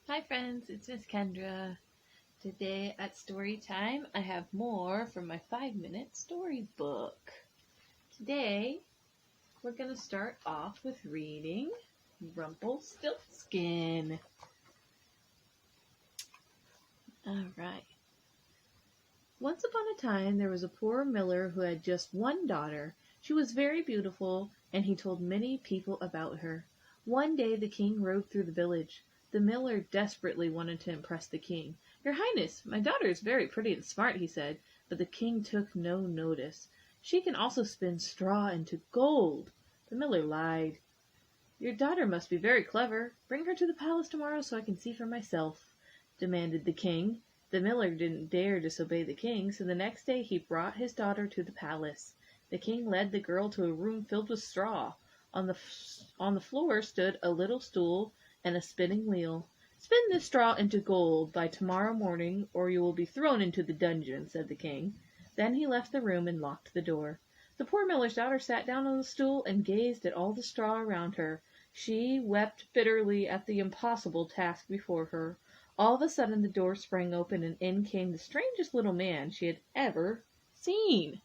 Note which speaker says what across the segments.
Speaker 1: Hi friends, it's Miss Kendra. Today at story time, I have more from my 5-minute storybook. Today, we're going to start off with reading Rumpelstiltskin. Alright. Once upon a time, there was a poor miller who had just one daughter. She was very beautiful, and he told many people about her. One day the king rode through the village. The miller desperately wanted to impress the king. "Your Highness, my daughter is very pretty and smart," he said, but the king took no notice. "She can also spin straw into gold." The miller lied. "Your daughter must be very clever. Bring her to the palace tomorrow so I can see for myself," demanded the king. The miller didn't dare disobey the king, so the next day he brought his daughter to the palace. The king led the girl to a room filled with straw. On the floor stood a little stool and a spinning wheel. "Spin this straw into gold by tomorrow morning, or you will be thrown into the dungeon," said the king. Then he left the room and locked the door. The poor miller's daughter sat down on the stool and gazed at all the straw around her. She wept bitterly at the impossible task before her. All of a sudden the door sprang open and in came the strangest little man she had ever seen.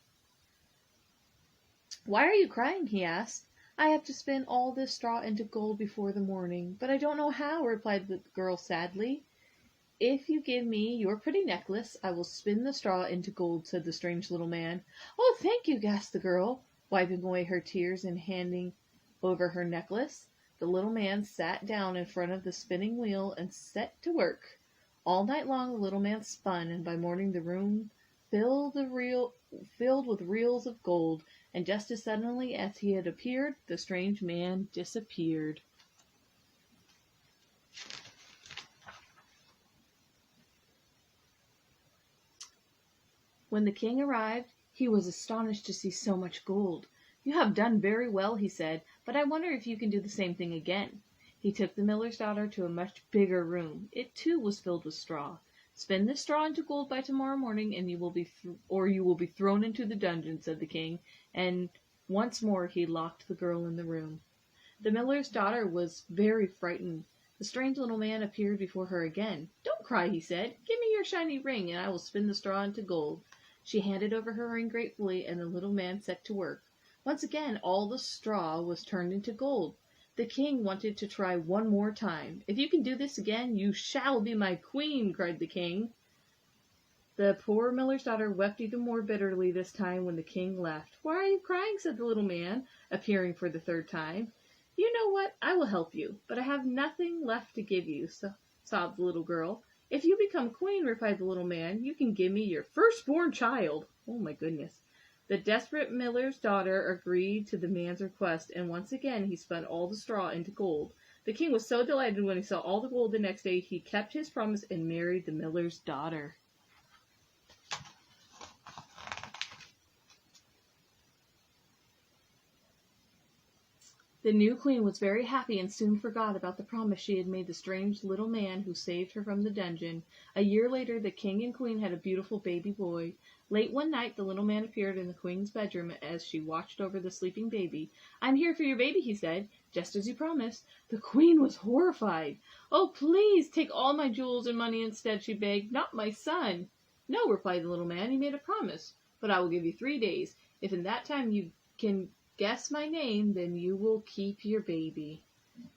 Speaker 1: "Why are you crying?" he asked. "I have to spin all this straw into gold before the morning, but I don't know how," replied the girl sadly. "If you give me your pretty necklace, I will spin the straw into gold," said the strange little man. "Oh, thank you," gasped the girl, wiping away her tears and handing over her necklace. The little man sat down in front of the spinning wheel and set to work. All night long the little man spun, and by morning the room filled with reels of gold, and just as suddenly as he had appeared, the strange man disappeared. When the king arrived, he was astonished to see so much gold. "You have done very well," he said, "but I wonder if you can do the same thing again." He took the miller's daughter to a much bigger room. It too was filled with straw. "Spin this straw into gold by tomorrow morning, and you will be thrown into the dungeon," said the king, and once more he locked the girl in the room. The miller's daughter was very frightened. The strange little man appeared before her again. "Don't cry," he said. "Give me your shiny ring, and I will spin the straw into gold." She handed over her ring gratefully, and the little man set to work. Once again all the straw was turned into gold. The king wanted to try one more time. "If you can do this again, you shall be my queen," cried the king. The poor miller's daughter wept even more bitterly this time when the king left. "Why are you crying?" said the little man, appearing for the third time. "You know what? I will help you, but I have nothing left to give you," sobbed the little girl. "If you become queen," replied the little man, "you can give me your firstborn child." Oh my goodness. The desperate miller's daughter agreed to the man's request, and once again he spun all the straw into gold. The king was so delighted when he saw all the gold the next day, he kept his promise and married the miller's daughter. The new queen was very happy and soon forgot about the promise she had made the strange little man who saved her from the dungeon. A year later the king and queen had a beautiful baby boy. Late one night the little man appeared in the queen's bedroom as she watched over the sleeping baby. "I'm here for your baby," he said, "just as you promised." The queen was horrified. "Oh, please take all my jewels and money instead," she begged. "Not my son." "No," replied the little man, "you made a promise, but I will give you 3 days. If in that time you can guess my name, then you will keep your baby."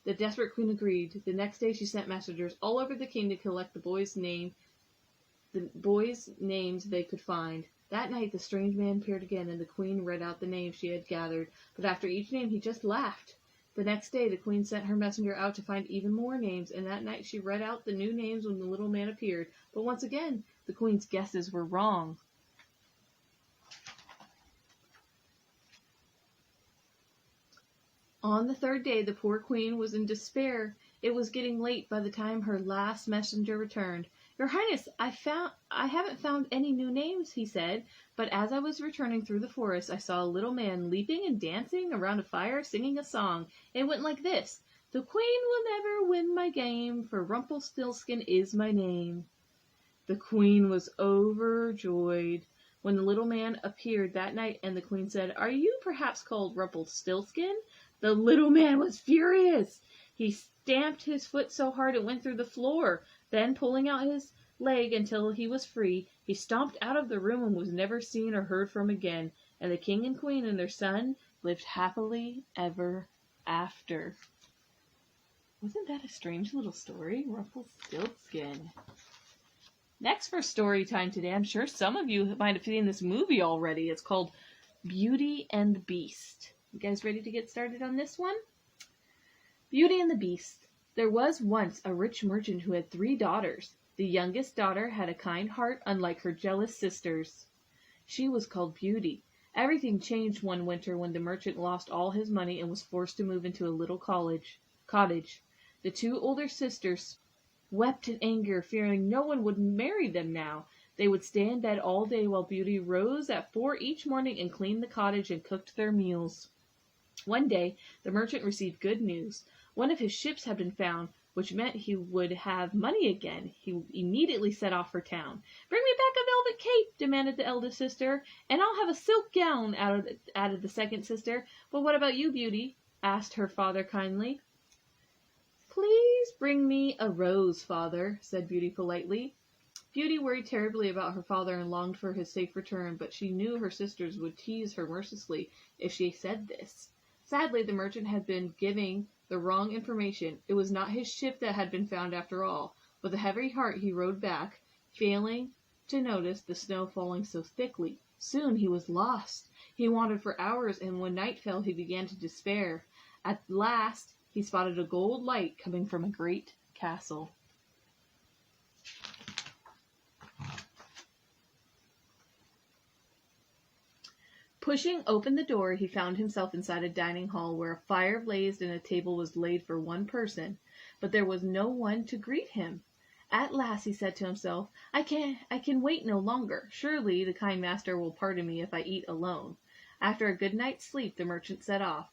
Speaker 1: The desperate queen agreed. The next day she sent messengers all over the kingdom to collect the boys' names they could find. That night the strange man appeared again, and the queen read out the names she had gathered, but after each name he just laughed. The next day the queen sent her messenger out to find even more names, and that night she read out the new names when the little man appeared, but once again the queen's guesses were wrong. On the third day the poor queen was in despair. It was getting late by the time her last messenger returned. "Your Highness, I haven't found any new names," he said, "but as I was returning through the forest I saw a little man leaping and dancing around a fire singing a song. It went like this: 'The queen will never win my game, for Rumpelstiltskin is my name.'" The queen was overjoyed when the little man appeared that night, and the queen said, "Are you perhaps called Rumpelstiltskin?" The little man was furious. He stamped his foot so hard it went through the floor. Then, pulling out his leg until he was free, he stomped out of the room and was never seen or heard from again. And the king and queen and their son lived happily ever after. Wasn't that a strange little story? Rumpelstiltskin. Next for story time today, I'm sure some of you might have seen this movie already. It's called Beauty and the Beast. You guys ready to get started on this one? Beauty and the Beast. There was once a rich merchant who had 3 daughters. The youngest daughter had a kind heart, unlike her jealous sisters. She was called Beauty. Everything changed one winter when the merchant lost all his money and was forced to move into a little cottage. The 2 older sisters wept in anger, fearing no one would marry them now. They would stay in bed all day while Beauty rose at 4 each morning and cleaned the cottage and cooked their meals. One day, the merchant received good news. One of his ships had been found, which meant he would have money again. He immediately set off for town. "Bring me back a velvet cape," demanded the eldest sister. "And I'll have a silk gown," added the second sister. "But what about you, Beauty?" asked her father kindly. "Please bring me a rose, father," said Beauty politely. Beauty worried terribly about her father and longed for his safe return, but she knew her sisters would tease her mercilessly if she said this. Sadly, the merchant had been giving the wrong information. It was not his ship that had been found after all. With a heavy heart he rode back, failing to notice the snow falling so thickly. Soon he was lost. He wandered for hours, and when night fell he began to despair. At last he spotted a gold light coming from a great castle. Pushing open the door, he found himself inside a dining hall where a fire blazed and a table was laid for one person, but there was no one to greet him. At last he said to himself, I can wait no longer. Surely the kind master will pardon me if I eat alone." After a good night's sleep, the merchant set off.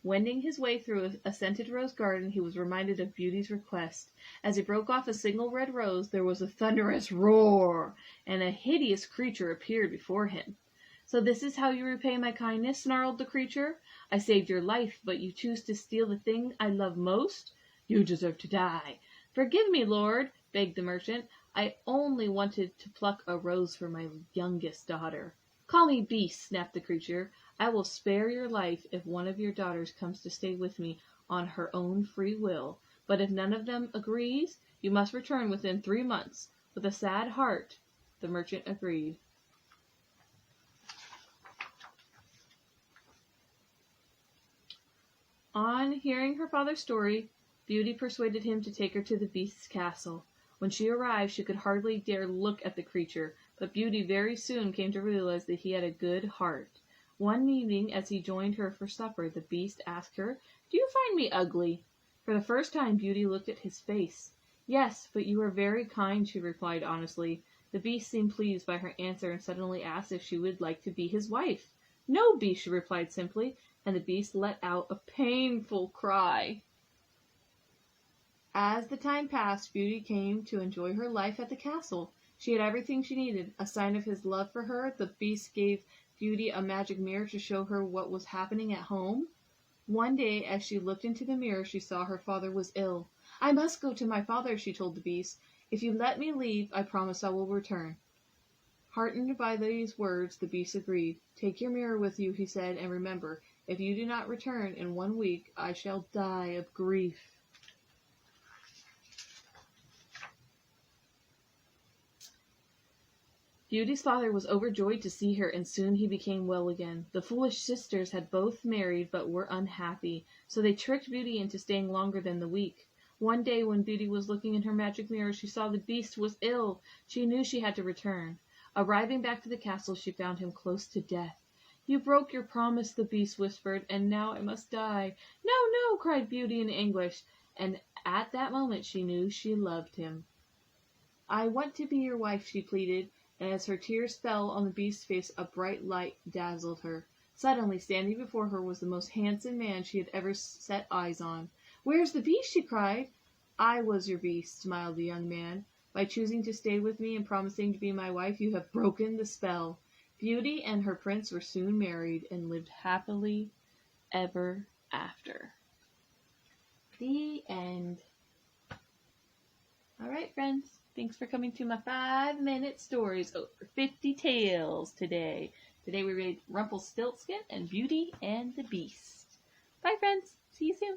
Speaker 1: Wending his way through a scented rose garden, he was reminded of Beauty's request. As he broke off a single red rose, there was a thunderous roar, and a hideous creature appeared before him. "So this is how you repay my kindness," snarled the creature. "I saved your life, but you choose to steal the thing I love most? You deserve to die." "Forgive me, lord," begged the merchant. "I only wanted to pluck a rose for my youngest daughter." "Call me Beast," snapped the creature. "I will spare your life if one of your daughters comes to stay with me on her own free will. But if none of them agrees, you must return within 3 months." With a sad heart, the merchant agreed. On hearing her father's story, Beauty persuaded him to take her to the Beast's castle. When she arrived, she could hardly dare look at the creature, but Beauty very soon came to realize that he had a good heart. One evening, as he joined her for supper, the Beast asked her, "Do you find me ugly?" For the first time, Beauty looked at his face. "Yes, but you are very kind," she replied honestly. The Beast seemed pleased by her answer and suddenly asked if she would like to be his wife. "No, Beast," she replied simply, and the Beast let out a painful cry. As the time passed, Beauty came to enjoy her life at the castle. She had everything she needed. A sign of his love for her, the Beast gave Beauty a magic mirror to show her what was happening at home. One day, as she looked into the mirror, she saw her father was ill. "I must go to my father," she told the Beast. "If you let me leave, I promise I will return." Heartened by these words, the Beast agreed. "Take your mirror with you," he said, "and remember, if you do not return in 1 week, I shall die of grief." Beauty's father was overjoyed to see her, and soon he became well again. The foolish sisters had both married, but were unhappy, so they tricked Beauty into staying longer than the week. One day, when Beauty was looking in her magic mirror, she saw the Beast was ill. She knew she had to return. Arriving back to the castle, she found him close to death. "You broke your promise," the Beast whispered, "and now I must die." "No, no," cried Beauty in anguish, and at that moment she knew she loved him. "I want to be your wife," she pleaded, and as her tears fell on the Beast's face, a bright light dazzled her. Suddenly, standing before her was the most handsome man she had ever set eyes on. "Where's the Beast?" she cried. "I was your Beast," smiled the young man. "By choosing to stay with me and promising to be my wife, you have broken the spell." Beauty and her prince were soon married and lived happily ever after. The end. All right, friends. Thanks for coming to my 5-minute stories over 50 tales today. Today we read Rumpelstiltskin and Beauty and the Beast. Bye, friends. See you soon.